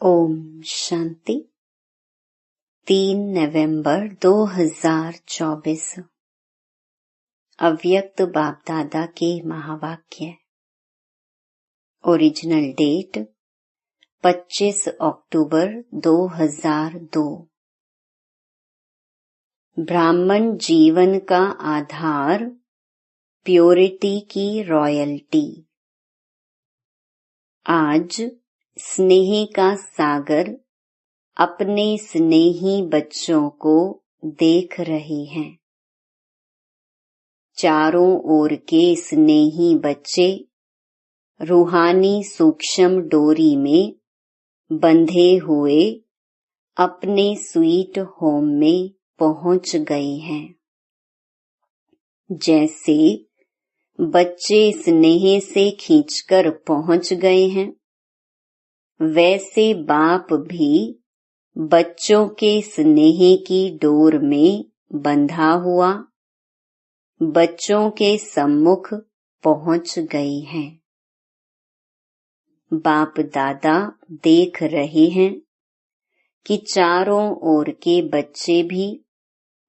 ओम शांति। 3 नवंबर 2024 अव्यक्त बाप दादा के महावाक्य। ओरिजिनल डेट 25 अक्टूबर 2002। ब्राह्मण जीवन का आधार प्योरिटी की रॉयल्टी। आज स्नेह का सागर अपने स्नेही बच्चों को देख रहे हैं। चारों ओर के स्नेही बच्चे रूहानी सूक्ष्म डोरी में बंधे हुए अपने स्वीट होम में पहुंच गए हैं। जैसे बच्चे स्नेह से खींचकर पहुंच गए हैं, वैसे बाप भी बच्चों के स्नेह की डोर में बंधा हुआ बच्चों के सम्मुख पहुंच गए हैं। बाप दादा देख रहे हैं कि चारों ओर के बच्चे भी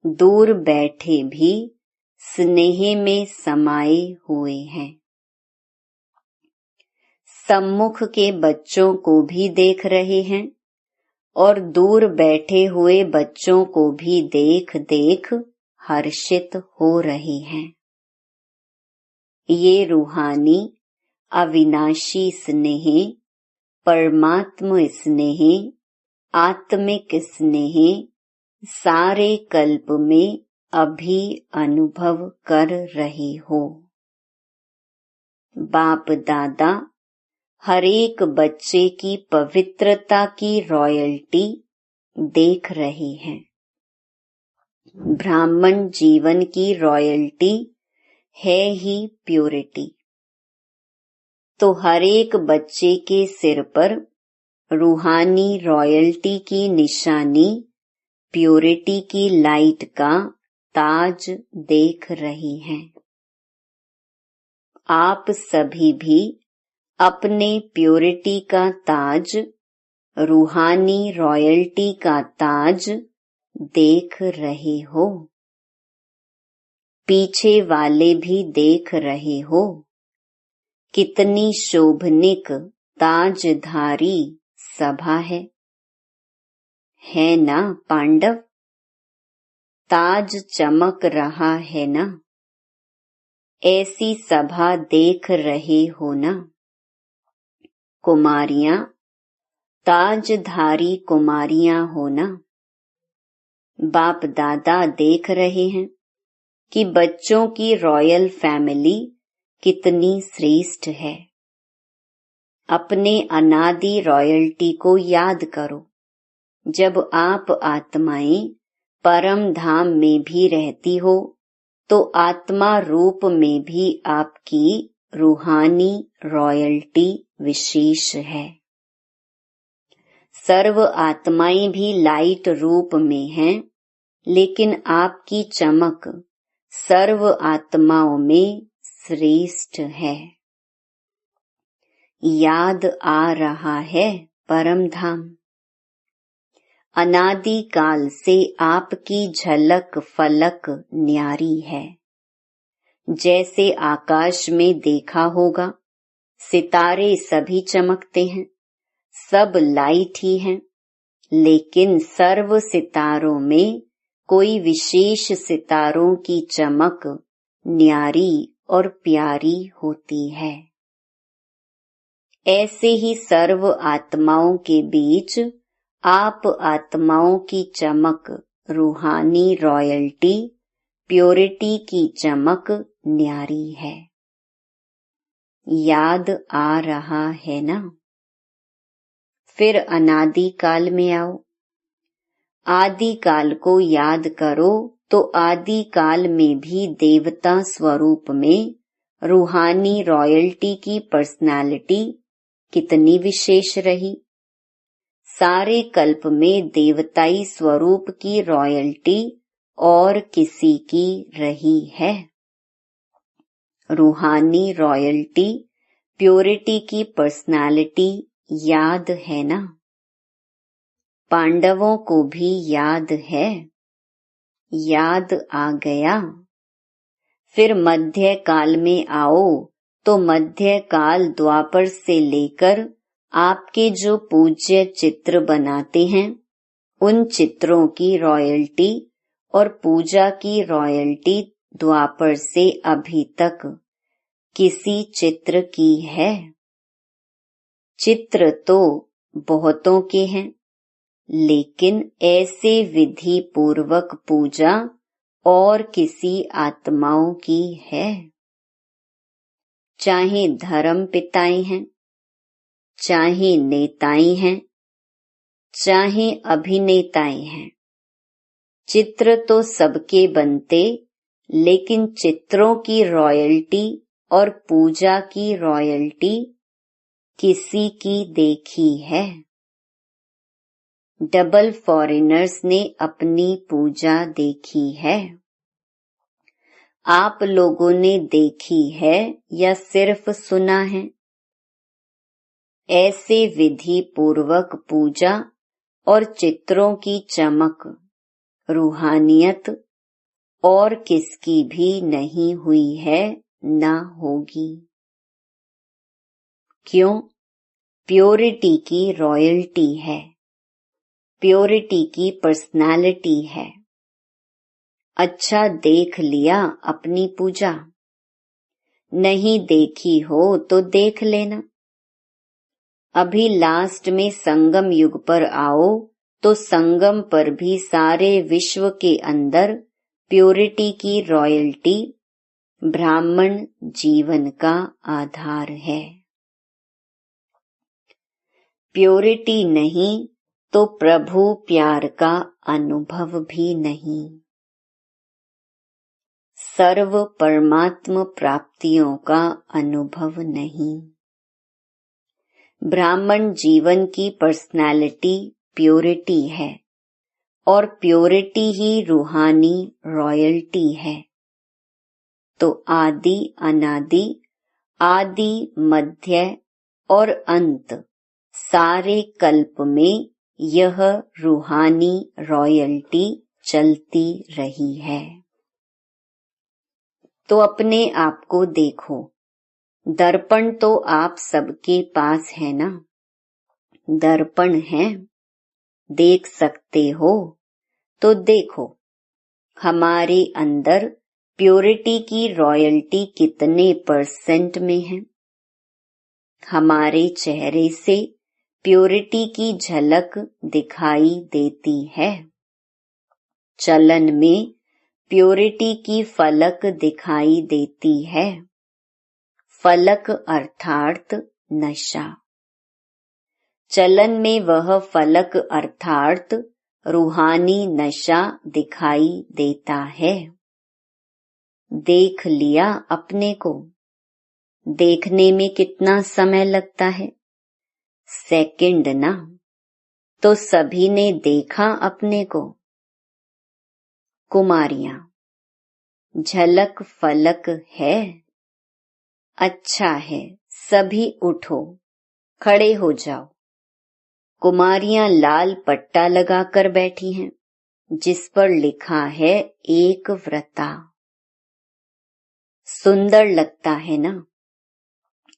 दूर बैठे भी स्नेह में समाये हुए हैं। सम्मुख के बच्चों को भी देख रहे हैं और दूर बैठे हुए बच्चों को भी देख देख हर्षित हो रहे हैं। ये रूहानी अविनाशी स्नेह, परमात्म स्नेह, आत्मिक स्नेह सारे कल्प में अभी अनुभव कर रहे हो। बाप दादा हर एक बच्चे की पवित्रता की रॉयल्टी देख रहे हैं। ब्राह्मण जीवन की रॉयल्टी है ही प्योरिटी। तो हर एक बच्चे के सिर पर रूहानी रॉयल्टी की निशानी प्योरिटी की लाइट का ताज देख रहे हैं। आप सभी भी अपने प्योरिटी का ताज, रूहानी रॉयल्टी का ताज देख रहे हो। पीछे वाले भी देख रहे हो। कितनी शोभनिक ताजधारी सभा है ना पांडव? ताज चमक रहा है ना? ऐसी सभा देख रहे हो ना? कुमारियां, ताजधारी कुमारियां हो ना? बाप दादा देख रहे हैं कि बच्चों की रॉयल फैमिली कितनी श्रेष्ठ है। अपने अनादि रॉयल्टी को याद करो। जब आप आत्माएं परम धाम में भी रहती हो, तो आत्मा रूप में भी आपकी रूहानी रॉयल्टी विशेष है। सर्व आत्माएं भी लाइट रूप में हैं, लेकिन आपकी चमक सर्व आत्माओं में श्रेष्ठ है। याद आ रहा है परम धाम। अनादि काल से आपकी झलक फलक न्यारी है। जैसे आकाश में देखा होगा, सितारे सभी चमकते हैं, सब लाइट ही हैं, लेकिन सर्व सितारों में कोई विशेष सितारों की चमक न्यारी और प्यारी होती है। ऐसे ही सर्व आत्माओं के बीच आप आत्माओं की चमक, रूहानी रॉयल्टी, प्योरिटी की चमक न्यारी है। याद आ रहा है ना? फिर अनादि काल में आओ। आदि काल को याद करो तो आदि काल में भी देवता स्वरूप में रूहानी रॉयल्टी की पर्सनालिटी कितनी विशेष रही। सारे कल्प में देवताई स्वरूप की रॉयल्टी और किसी की रही है? रूहानी रॉयल्टी, प्योरिटी की पर्सनालिटी याद है ना? पांडवों को भी याद है, याद आ गया। फिर मध्य काल में आओ तो मध्य काल द्वापर से लेकर आपके जो पूज्य चित्र बनाते हैं, उन चित्रों की रॉयल्टी और पूजा की रॉयल्टी द्वापर से अभी तक किसी चित्र की है? चित्र तो बहुतों के हैं, लेकिन ऐसे विधि पूर्वक पूजा और किसी आत्माओं की है? चाहे धर्म पिताएं हैं, चाहे नेताएं हैं, चाहे अभिनेताएं हैं, चित्र तो सबके बनते, लेकिन चित्रों की रॉयल्टी और पूजा की रॉयल्टी किसी की देखी है? डबल फॉरेनर्स ने अपनी पूजा देखी है? आप लोगों ने देखी है या सिर्फ सुना है? ऐसे विधि पूर्वक पूजा और चित्रों की चमक, रूहानियत और किसकी भी नहीं हुई है, ना होगी। क्यों? प्योरिटी की रॉयल्टी है, प्योरिटी की पर्सनालिटी है। अच्छा देख लिया अपनी पूजा? नहीं देखी हो तो देख लेना। अभी लास्ट में संगम युग पर आओ तो संगम पर भी सारे विश्व के अंदर प्योरिटी की रॉयल्टी ब्राह्मण जीवन का आधार है। प्योरिटी नहीं तो प्रभु प्यार का अनुभव भी नहीं। सर्व परमात्म प्राप्तियों का अनुभव नहीं। ब्राह्मण जीवन की पर्सनालिटी प्योरिटी है और प्योरिटी ही रूहानी रॉयल्टी है। तो आदि अनादि, आदि मध्य और अंत सारे कल्प में यह रूहानी रॉयल्टी चलती रही है। तो अपने आप को देखो। दर्पण तो आप सबके पास है ना? दर्पण है, देख सकते हो तो देखो। हमारे अंदर प्योरिटी की रॉयल्टी कितने % में है? हमारे चेहरे से प्योरिटी की झलक दिखाई देती है। चलन में प्योरिटी की फलक दिखाई देती है। फलक अर्थात नशा। चलन में वह फलक अर्थात रूहानी नशा दिखाई देता है। देख लिया अपने को? देखने में कितना समय लगता है? सेकंड ना? तो सभी ने देखा अपने को। कुमारियां, झलक फलक है? अच्छा है, सभी उठो, खड़े हो जाओ। कुमारियां लाल पट्टा लगाकर बैठी हैं, जिस पर लिखा है एक व्रता। सुंदर लगता है ना?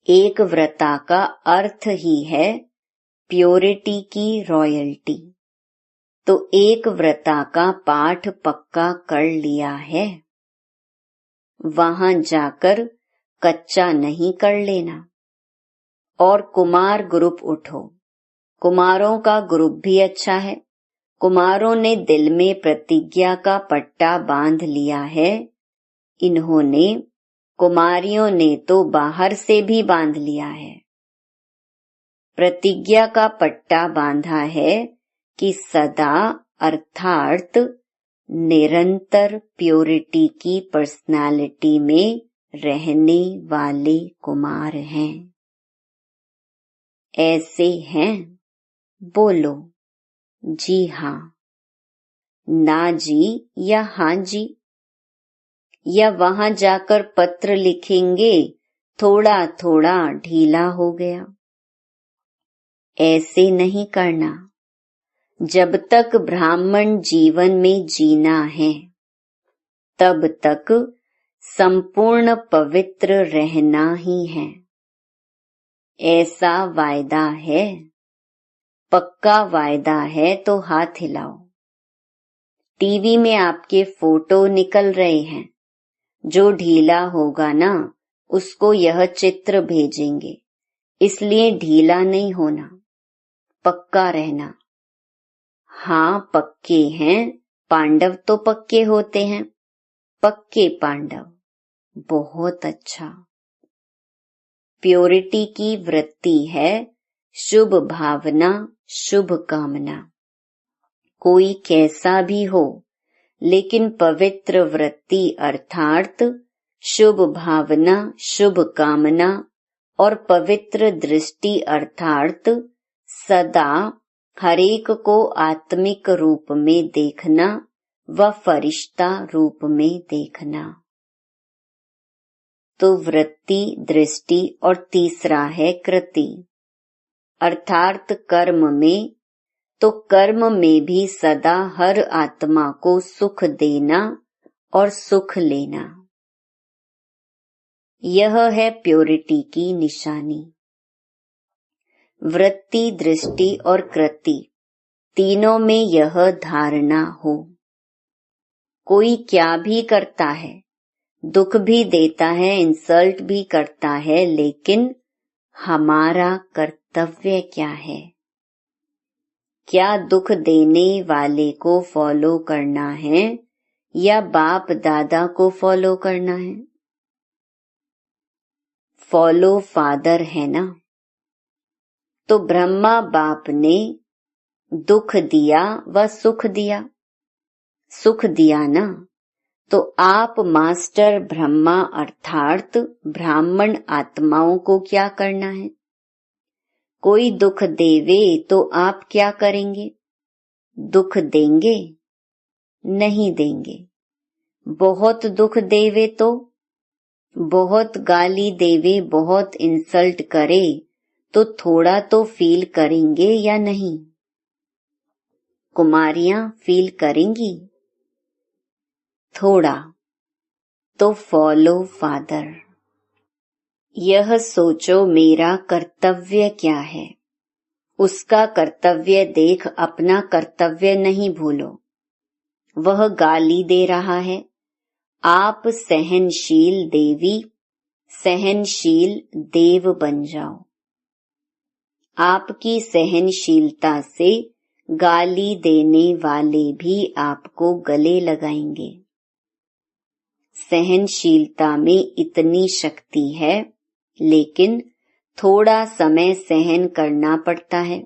एक व्रता का अर्थ ही है प्योरिटी की रॉयल्टी। तो एक व्रता का पाठ पक्का कर लिया है। वहां जाकर कच्चा नहीं कर लेना। और कुमार ग्रुप उठो। कुमारों का ग्रुप भी अच्छा है। कुमारों ने दिल में प्रतिज्ञा का पट्टा बांध लिया है। इन्होंने, कुमारियों ने तो बाहर से भी बांध लिया है। प्रतिज्ञा का पट्टा बांधा है कि सदा अर्थात निरंतर प्योरिटी की पर्सनालिटी में रहने वाले कुमार हैं। ऐसे हैं? बोलो जी हाँ, ना जी या हाँ जी। या वहां जाकर पत्र लिखेंगे थोड़ा थोड़ा ढीला हो गया। ऐसे नहीं करना। जब तक ब्राह्मण जीवन में जीना है तब तक संपूर्ण पवित्र रहना ही है। ऐसा वायदा है, पक्का वायदा है तो हाथ हिलाओ। टीवी में आपके फोटो निकल रहे हैं, जो ढीला होगा ना उसको यह चित्र भेजेंगे, इसलिए ढीला नहीं होना, पक्का रहना। हाँ पक्के हैं, पांडव तो पक्के होते हैं, पक्के पांडव, बहुत अच्छा। प्योरिटी की वृत्ति है शुभ भावना, शुभ कामना। कोई कैसा भी हो, लेकिन पवित्र वृत्ति अर्थात शुभ भावना, शुभ कामना और पवित्र दृष्टि अर्थात सदा हरेक को आत्मिक रूप में देखना व फरिश्ता रूप में देखना। तो वृत्ति, दृष्टि और तीसरा है कृति अर्थात कर्म में। तो कर्म में भी सदा हर आत्मा को सुख देना और सुख लेना, यह है प्योरिटी की निशानी। वृत्ति, दृष्टि और कृति तीनों में यह धारणा हो। कोई क्या भी करता है, दुख भी देता है, इंसल्ट भी करता है, लेकिन हमारा कर्तव्य क्या है? क्या दुख देने वाले को फॉलो करना है या बाप दादा को फॉलो करना है? फॉलो फादर है ना। तो ब्रह्मा बाप ने दुख दिया व सुख दिया, सुख दिया ना। तो आप मास्टर ब्रह्मा अर्थात ब्राह्मण आत्माओं को क्या करना है? कोई दुख देवे तो आप क्या करेंगे? दुख देंगे? नहीं देंगे। बहुत दुख देवे तो, बहुत गाली देवे, बहुत इंसल्ट करे तो थोड़ा तो फील करेंगे या नहीं? कुमारियां फील करेंगी थोड़ा। तो फॉलो फादर। यह सोचो मेरा कर्तव्य क्या है, उसका कर्तव्य देख अपना कर्तव्य नहीं भूलो। वह गाली दे रहा है, आप सहनशील देवी, सहनशील देव बन जाओ। आपकी सहनशीलता से गाली देने वाले भी आपको गले लगाएंगे। सहनशीलता में इतनी शक्ति है, लेकिन थोड़ा समय सहन करना पड़ता है।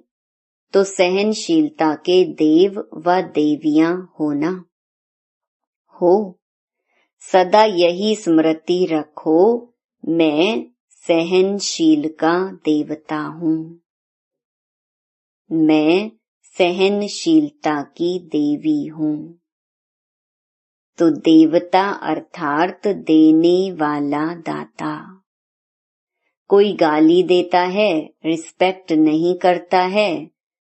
तो सहनशीलता के देव व देवियां होना हो। सदा यही स्मृति रखो, मैं सहनशील का देवता हूँ, मैं सहनशीलता की देवी हूँ। तो देवता अर्थात देने वाला दाता। कोई गाली देता है, रिस्पेक्ट नहीं करता है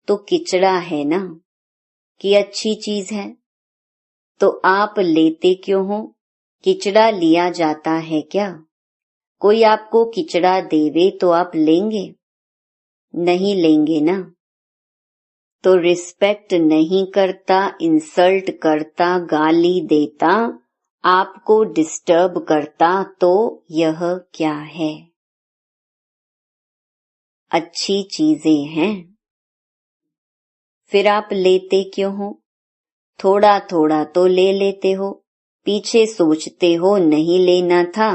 तो किचड़ा है ना कि अच्छी चीज है? तो आप लेते क्यों हो? किचड़ा लिया जाता है क्या? कोई आपको किचड़ा देवे तो आप लेंगे? नहीं लेंगे ना। तो रिस्पेक्ट नहीं करता, इंसल्ट करता, गाली देता, आपको डिस्टर्ब करता, तो यह क्या है? अच्छी चीजें हैं। फिर आप लेते क्यों हो? थोड़ा थोड़ा तो ले लेते हो, पीछे सोचते हो नहीं लेना था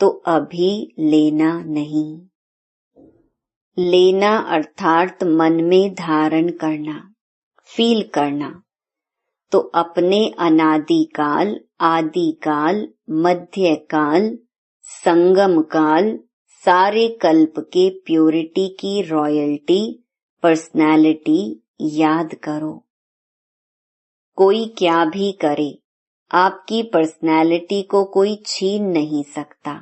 तो अभी लेना नहीं। लेना अर्थात मन में धारण करना, फील करना। तो अपने अनादिकाल, आदिकाल, मध्यकाल, संगम काल, सारे कल्प के प्योरिटी की रॉयल्टी, पर्सनालिटी याद करो। कोई क्या भी करे, आपकी पर्सनालिटी को कोई छीन नहीं सकता।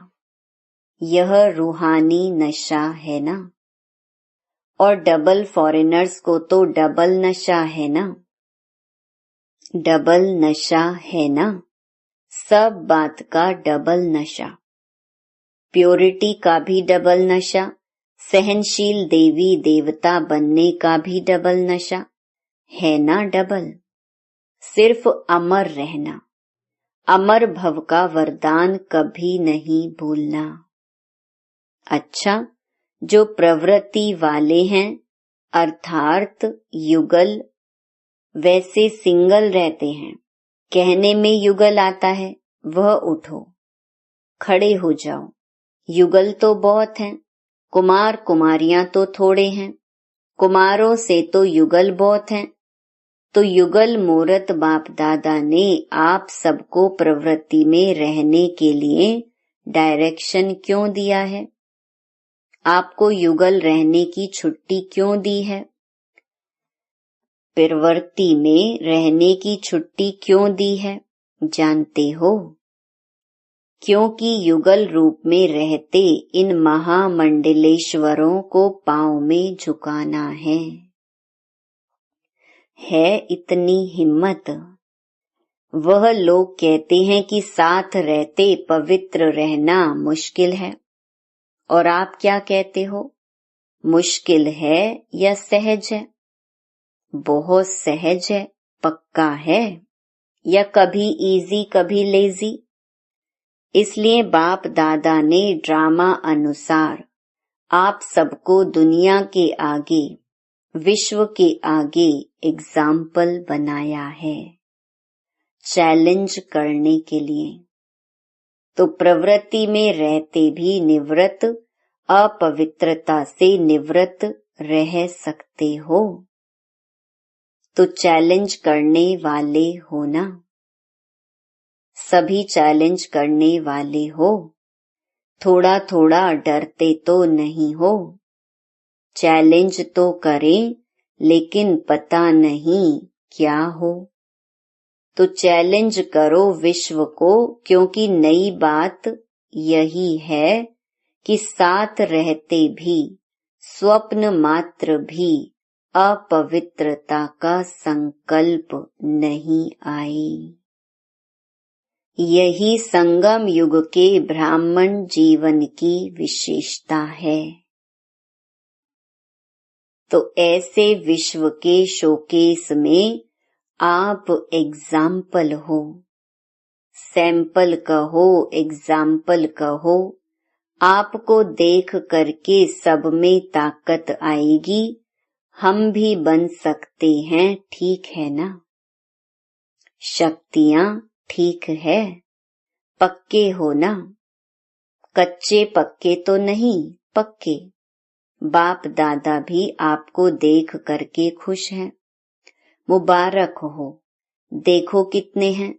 यह रूहानी नशा है ना। और डबल फॉरेनर्स को तो डबल नशा है ना, डबल नशा है ना, सब बात का डबल नशा। प्योरिटी का भी डबल नशा, सहनशील देवी देवता बनने का भी डबल नशा है ना डबल। सिर्फ अमर रहना, अमर भव का वरदान कभी नहीं भूलना। अच्छा, जो प्रवृत्ति वाले हैं अर्थात युगल, वैसे सिंगल रहते हैं। कहने में युगल आता है, वह उठो, खड़े हो जाओ। युगल तो बहुत हैं, कुमार कुमारियां तो थोड़े हैं, कुमारों से तो युगल बहुत हैं। तो युगल मूरत बाप दादा ने आप सबको प्रवृत्ति में रहने के लिए डायरेक्शन क्यों दिया है? आपको युगल रहने की छुट्टी क्यों दी है? प्रवृत्ति में रहने की छुट्टी क्यों दी है जानते हो? क्योंकि युगल रूप में रहते इन महामंडलेश्वरों को पांव में झुकाना है इतनी हिम्मत। वह लोग कहते हैं कि साथ रहते पवित्र रहना मुश्किल है, और आप क्या कहते हो, मुश्किल है या सहज है? बहुत सहज है, पक्का है, या कभी इजी कभी लेजी? इसलिए बाप दादा ने ड्रामा अनुसार आप सबको दुनिया के आगे, विश्व के आगे एग्जाम्पल बनाया है, चैलेंज करने के लिए। तो प्रवृत्ति में रहते भी निवृत्त, अपवित्रता से निवृत्त रह सकते हो। तो चैलेंज करने वाले हो ना, सभी चैलेंज करने वाले हो, थोड़ा थोड़ा डरते तो नहीं हो। चैलेंज तो करें लेकिन पता नहीं क्या हो। तो चैलेंज करो विश्व को, क्योंकि नई बात यही है कि साथ रहते भी स्वप्न मात्र भी अपवित्रता का संकल्प नहीं आई। यही संगम युग के ब्राह्मण जीवन की विशेषता है। तो ऐसे विश्व के शोकेस में आप एग्जाम्पल हो, सैंपल कहो, एग्जाम्पल कहो। आपको देख करके सब में ताकत आएगी, हम भी बन सकते हैं, ठीक है ना? शक्तियां ठीक है, पक्के हो ना? कच्चे पक्के तो नहीं, पक्के। बाप दादा भी आपको देख करके खुश हैं। मुबारक हो, देखो कितने हैं,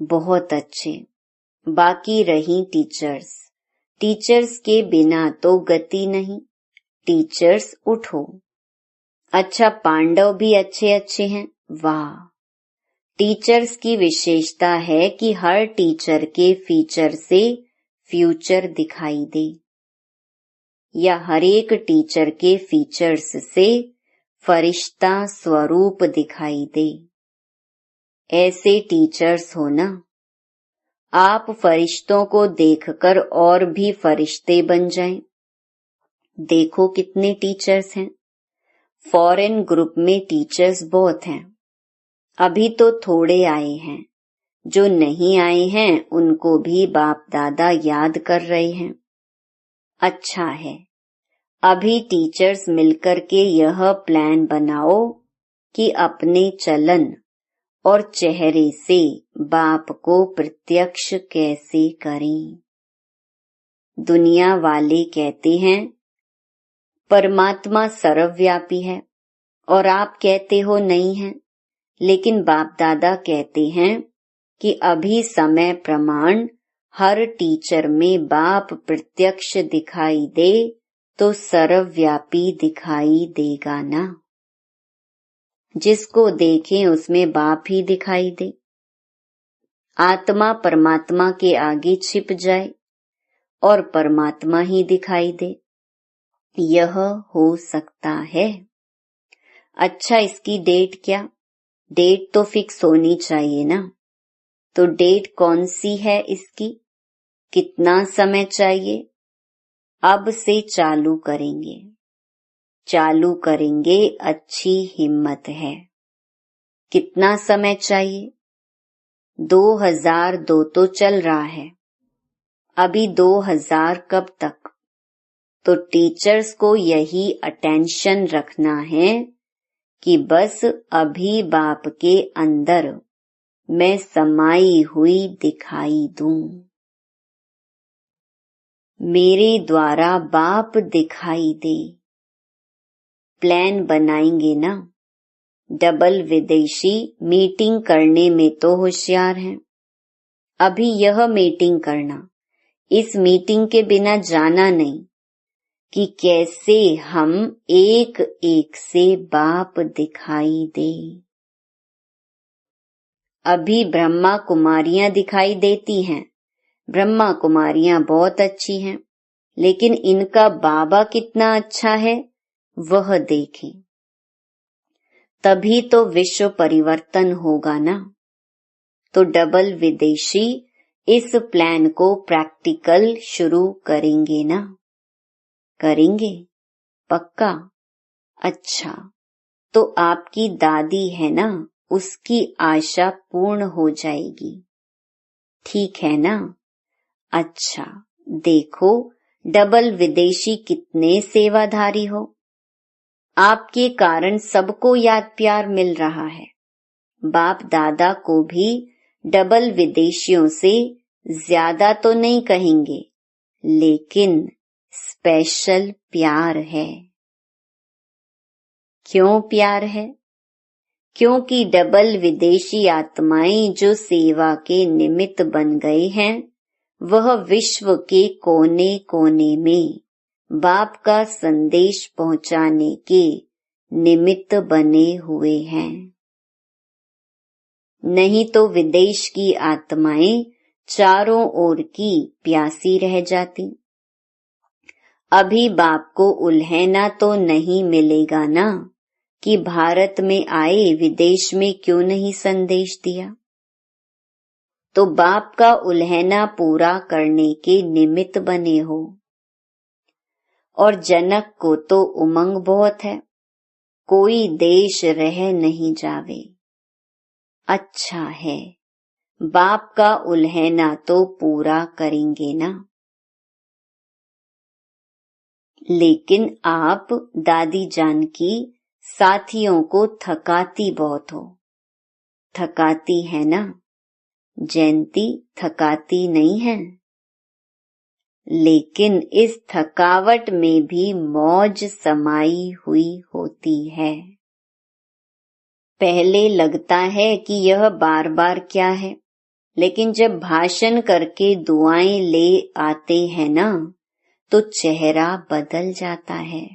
बहुत अच्छे। बाकी रही टीचर्स, टीचर्स के बिना तो गति नहीं। टीचर्स उठो। अच्छा, पांडव भी अच्छे अच्छे हैं, वाह। टीचर्स की विशेषता है कि हर टीचर के फीचर से फ्यूचर दिखाई दे, या हर एक टीचर के फीचर्स से फरिश्ता स्वरूप दिखाई दे। ऐसे टीचर्स हो ना। आप फरिश्तों को देखकर और भी फरिश्ते बन जाएं। देखो कितने टीचर्स हैं। फॉरेन ग्रुप में टीचर्स बहुत हैं, अभी तो थोड़े आए हैं। जो नहीं आए हैं उनको भी बाप दादा याद कर रहे हैं। अच्छा है, अभी टीचर्स मिलकर के यह प्लान बनाओ कि अपने चलन और चेहरे से बाप को प्रत्यक्ष कैसे करें। दुनिया वाले कहते हैं परमात्मा सर्वव्यापी है, और आप कहते हो नहीं है। लेकिन बाप दादा कहते हैं कि अभी समय प्रमाण हर टीचर में बाप प्रत्यक्ष दिखाई दे तो सर्वव्यापी दिखाई देगा ना। जिसको देखें उसमें बाप ही दिखाई दे। आत्मा परमात्मा के आगे छिप जाए और परमात्मा ही दिखाई दे। यह हो सकता है। अच्छा, इसकी डेट क्या? डेट तो फिक्स होनी चाहिए ना। तो डेट कौन सी है इसकी? कितना समय चाहिए? अब से चालू करेंगे। चालू करेंगे, अच्छी हिम्मत है। कितना समय चाहिए? 2002 तो चल रहा है, अभी 2000 कब तक? तो टीचर्स को यही अटेंशन रखना है कि बस अभी बाप के अंदर मैं समाई हुई दिखाई दूं, मेरे द्वारा बाप दिखाई दे। प्लान बनाएंगे ना। डबल विदेशी मीटिंग करने में तो होशियार हैं। अभी यह मीटिंग करना, इस मीटिंग के बिना जाना नहीं कि कैसे हम एक एक से बाप दिखाई दे। अभी ब्रह्मा कुमारियां दिखाई देती हैं। ब्रह्मा कुमारियां बहुत अच्छी हैं, लेकिन इनका बाबा कितना अच्छा है वह देखें। तभी तो विश्व परिवर्तन होगा ना। तो डबल विदेशी इस प्लान को प्रैक्टिकल शुरू करेंगे ना। करेंगे पक्का? अच्छा, तो आपकी दादी है ना, उसकी आशा पूर्ण हो जाएगी। ठीक है ना? अच्छा, देखो डबल विदेशी कितने सेवाधारी हो। आपके कारण सबको याद प्यार मिल रहा है। बाप दादा को भी डबल विदेशियों से ज्यादा तो नहीं कहेंगे, लेकिन स्पेशल प्यार है। क्यों प्यार है? क्योंकि डबल विदेशी आत्माएं जो सेवा के निमित्त बन गए हैं, वह विश्व के कोने कोने में बाप का संदेश पहुंचाने के निमित्त बने हुए हैं। नहीं तो विदेश की आत्माएं चारों ओर की प्यासी रह जाती। अभी बाप को उल्हेना तो नहीं मिलेगा ना कि भारत में आए विदेश में क्यों नहीं संदेश दिया। तो बाप का उल्हेना पूरा करने के निमित्त बने हो। और जनक को तो उमंग बहुत है, कोई देश रह नहीं जावे। अच्छा है, बाप का उल्हेना तो पूरा करेंगे ना। लेकिन आप दादी जान की साथियों को थकाती बहुत हो। थकाती है ना? जयंती थकाती नहीं है, लेकिन इस थकावट में भी मौज समाई हुई होती है। पहले लगता है कि यह बार बार क्या है, लेकिन जब भाषण करके दुआएं ले आते हैं ना, तो चेहरा बदल जाता है।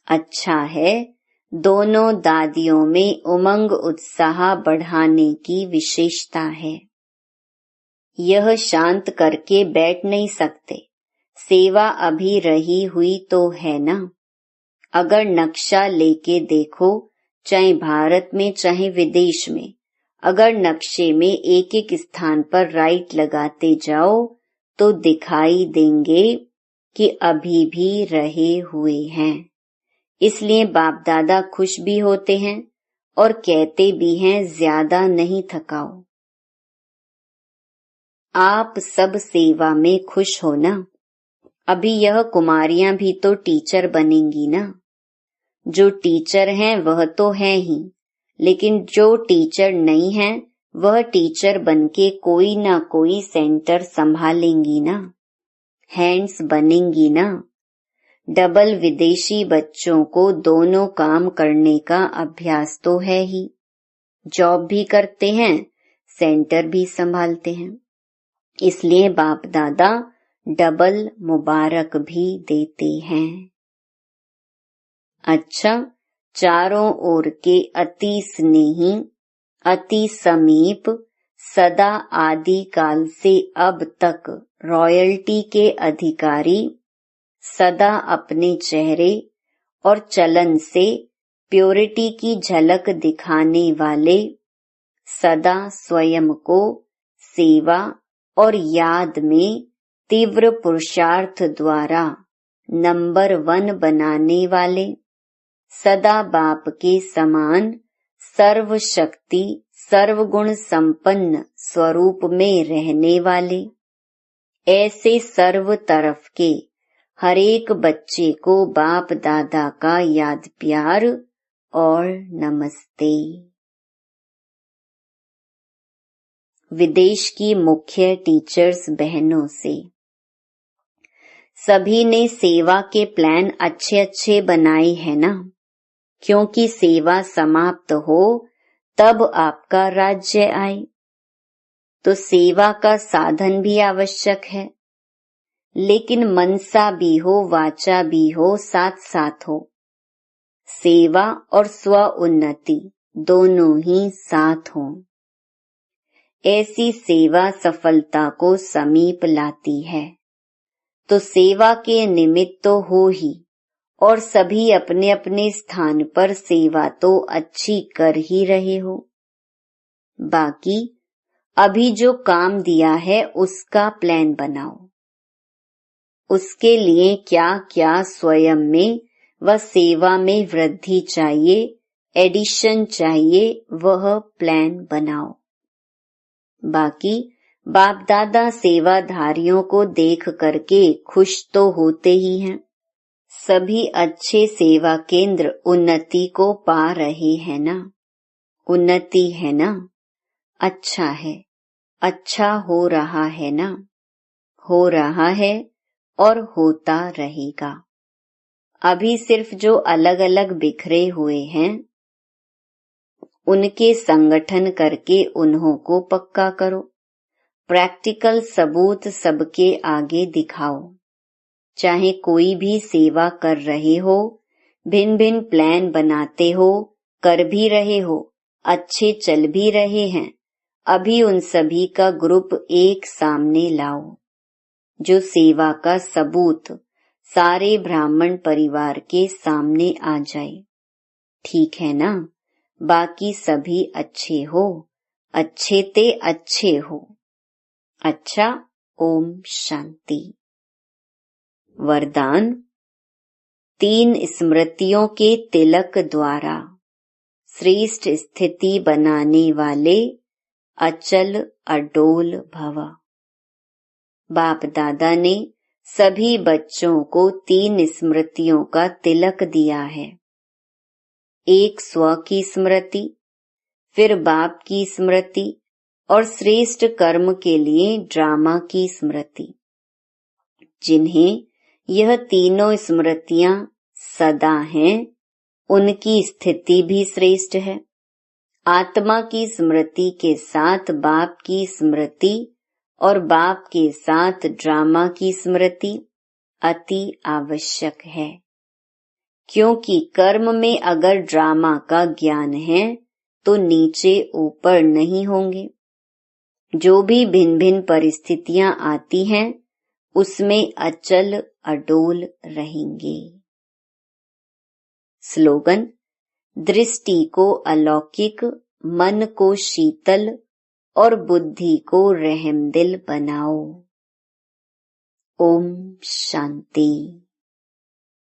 अच्छा है, दोनों दादियों में उमंग उत्साह बढ़ाने की विशेषता है। यह शांत करके बैठ नहीं सकते, सेवा अभी रही हुई तो है ना। अगर नक्शा लेके देखो, चाहे भारत में चाहे विदेश में, अगर नक्शे में एक एक स्थान पर राइट लगाते जाओ तो दिखाई देंगे कि अभी भी रहे हुए हैं। इसलिए बाप दादा खुश भी होते हैं और कहते भी हैं ज्यादा नहीं थकाओ। आप सब सेवा में खुश हो ना। अभी यह कुमारियां भी तो टीचर बनेंगी ना। जो टीचर हैं वह तो है ही, लेकिन जो टीचर नहीं है वह टीचर बनके कोई ना कोई सेंटर संभालेंगी ना, हैंड्स बनेंगी ना। डबल विदेशी बच्चों को दोनों काम करने का अभ्यास तो है ही, जॉब भी करते हैं, सेंटर भी संभालते हैं। इसलिए बाप दादा डबल मुबारक भी देते हैं। अच्छा, चारों ओर के अति स्नेही, अति समीप, सदा आदि काल से अब तक रॉयल्टी के अधिकारी, सदा अपने चेहरे और चलन से प्योरिटी की झलक दिखाने वाले, सदा स्वयं को सेवा और याद में तीव्र पुरुषार्थ द्वारा नंबर 1 बनाने वाले, सदा बाप के समान सर्वशक्ति सर्वगुण संपन्न स्वरूप में रहने वाले, ऐसे सर्व तरफ के हर एक बच्चे को बाप दादा का याद प्यार और नमस्ते। विदेश की मुख्य टीचर्स बहनों से, सभी ने सेवा के प्लान अच्छे बनाए हैं ना, क्योंकि सेवा समाप्त हो तब आपका राज्य आए, तो सेवा का साधन भी आवश्यक है, लेकिन मनसा भी हो वाचा भी हो, साथ साथ हो। सेवा और स्व उन्नति दोनों ही साथ हों। ऐसी सेवा सफलता को समीप लाती है, तो सेवा के निमित्त तो हो ही, और सभी अपने अपने स्थान पर सेवा तो अच्छी कर ही रहे हो। बाकी अभी जो काम दिया है उसका प्लान बनाओ। उसके लिए क्या क्या स्वयं में व सेवा में वृद्धि चाहिए, एडिशन चाहिए, वह प्लान बनाओ। बाकी बाप दादा सेवाधारियों को देख करके खुश तो होते ही हैं। सभी अच्छे सेवा केंद्र उन्नति को पा रहे हैं ना, उन्नति है ना, अच्छा है, अच्छा हो रहा है ना, हो रहा है और होता रहेगा। अभी सिर्फ जो अलग अलग बिखरे हुए हैं उनके संगठन करके उन्हों को पक्का करो। प्रैक्टिकल सबूत सबके आगे दिखाओ। चाहे कोई भी सेवा कर रहे हो, भिन्न भिन्न प्लान बनाते हो, कर भी रहे हो, अच्छे चल भी रहे हैं, अभी उन सभी का ग्रुप एक सामने लाओ, जो सेवा का सबूत सारे ब्राह्मण परिवार के सामने आ जाए। ठीक है ना? बाकी सभी अच्छे हो, अच्छे ते अच्छे हो। अच्छा, ओम शांति। वरदान, 3 स्मृतियों के तिलक द्वारा श्रेष्ठ स्थिति बनाने वाले अचल अडोल भव। बाप दादा ने सभी बच्चों को 3 स्मृतियों का तिलक दिया है। एक स्व की स्मृति, फिर बाप की स्मृति और श्रेष्ठ कर्म के लिए ड्रामा की स्मृति। जिन्हें यह तीनों स्मृतियां सदा हैं, उनकी स्थिति भी श्रेष्ठ है। आत्मा की स्मृति के साथ बाप की स्मृति और बाप के साथ ड्रामा की स्मृति अति आवश्यक है, क्योंकि कर्म में अगर ड्रामा का ज्ञान है तो नीचे ऊपर नहीं होंगे। जो भी भिन्न भिन्न परिस्थितियां आती हैं उसमें अचल अडोल रहेंगे। स्लोगन, दृष्टि को अलौकिक, मन को शीतल और बुद्धि को रहमदिल बनाओ। ओम शांति।